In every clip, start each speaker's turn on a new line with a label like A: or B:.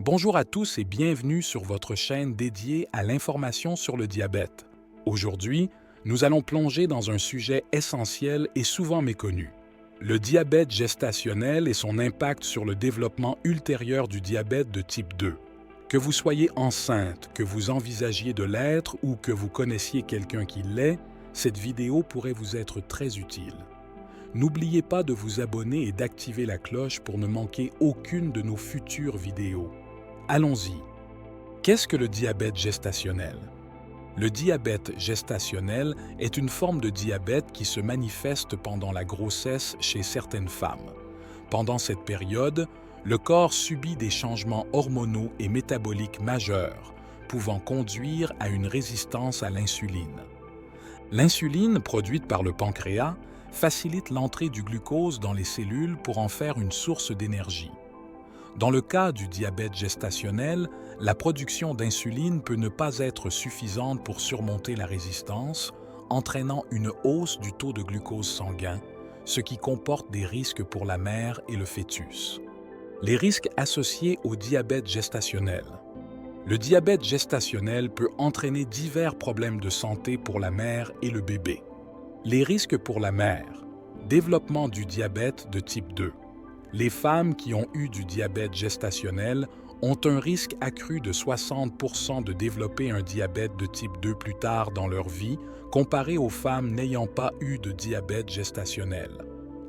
A: Bonjour à tous et bienvenue sur votre chaîne dédiée à l'information sur le diabète. Aujourd'hui, nous allons plonger dans un sujet essentiel et souvent méconnu. Le diabète gestationnel et son impact sur le développement ultérieur du diabète de type 2. Que vous soyez enceinte, que vous envisagiez de l'être ou que vous connaissiez quelqu'un qui l'est, cette vidéo pourrait vous être très utile. N'oubliez pas de vous abonner et d'activer la cloche pour ne manquer aucune de nos futures vidéos. Allons-y. Qu'est-ce que le diabète gestationnel? Le diabète gestationnel est une forme de diabète qui se manifeste pendant la grossesse chez certaines femmes. Pendant cette période, le corps subit des changements hormonaux et métaboliques majeurs, pouvant conduire à une résistance à l'insuline. L'insuline, produite par le pancréas, facilite l'entrée du glucose dans les cellules pour en faire une source d'énergie. Dans le cas du diabète gestationnel, la production d'insuline peut ne pas être suffisante pour surmonter la résistance, entraînant une hausse du taux de glucose sanguin, ce qui comporte des risques pour la mère et le fœtus. Les risques associés au diabète gestationnel. Le diabète gestationnel peut entraîner divers problèmes de santé pour la mère et le bébé. Les risques pour la mère. Développement du diabète de type 2. Les femmes qui ont eu du diabète gestationnel ont un risque accru de 60% de développer un diabète de type 2 plus tard dans leur vie, comparé aux femmes n'ayant pas eu de diabète gestationnel.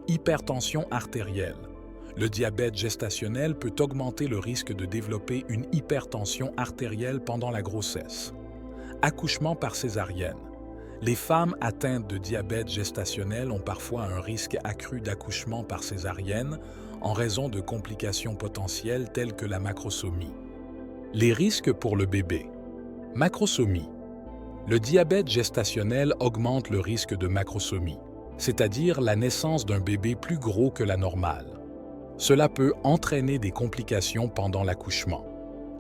A: Hypertension artérielle. Le diabète gestationnel peut augmenter le risque de développer une hypertension artérielle pendant la grossesse. Accouchement par césarienne. Les femmes atteintes de diabète gestationnel ont parfois un risque accru d'accouchement par césarienne en raison de complications potentielles telles que la macrosomie. Les risques pour le bébé. Macrosomie. Le diabète gestationnel augmente le risque de macrosomie, c'est-à-dire la naissance d'un bébé plus gros que la normale. Cela peut entraîner des complications pendant l'accouchement.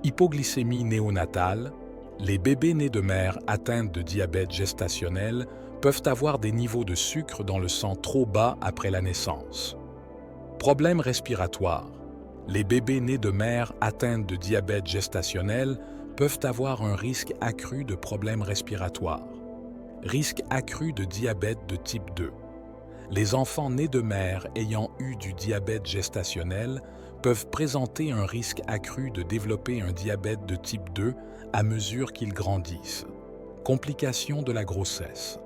A: Hypoglycémie néonatale. Les bébés nés de mère atteintes de diabète gestationnel peuvent avoir des niveaux de sucre dans le sang trop bas après la naissance. Problèmes respiratoires. Les bébés nés de mère atteintes de diabète gestationnel peuvent avoir un risque accru de problèmes respiratoires. Risque accru de diabète de type 2. Les enfants nés de mère ayant eu du diabète gestationnel peuvent présenter un risque accru de développer un diabète de type 2 à mesure qu'ils grandissent. Complications de la grossesse.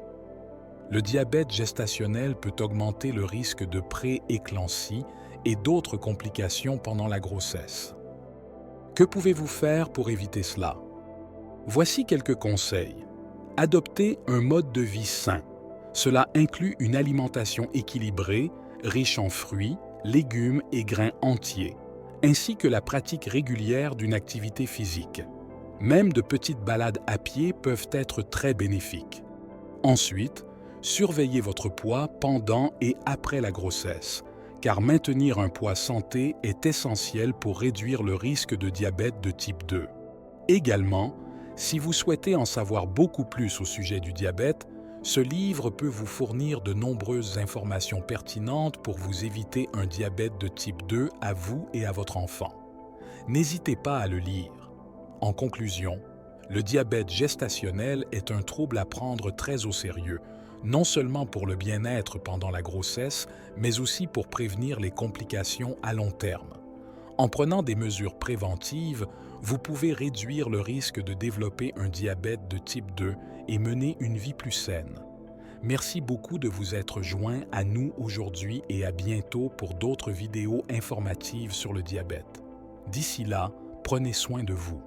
A: Le diabète gestationnel peut augmenter le risque de pré-éclampsie et d'autres complications pendant la grossesse. Que pouvez-vous faire pour éviter cela? Voici quelques conseils. Adoptez un mode de vie sain. Cela inclut une alimentation équilibrée, riche en fruits, légumes et grains entiers, ainsi que la pratique régulière d'une activité physique. Même de petites balades à pied peuvent être très bénéfiques. Ensuite, surveillez votre poids pendant et après la grossesse, car maintenir un poids santé est essentiel pour réduire le risque de diabète de type 2. Également, si vous souhaitez en savoir beaucoup plus au sujet du diabète, ce livre peut vous fournir de nombreuses informations pertinentes pour vous éviter un diabète de type 2 à vous et à votre enfant. N'hésitez pas à le lire. En conclusion, le diabète gestationnel est un trouble à prendre très au sérieux, non seulement pour le bien-être pendant la grossesse, mais aussi pour prévenir les complications à long terme. En prenant des mesures préventives, vous pouvez réduire le risque de développer un diabète de type 2 et mener une vie plus saine. Merci beaucoup de vous être joints à nous aujourd'hui et à bientôt pour d'autres vidéos informatives sur le diabète. D'ici là, prenez soin de vous.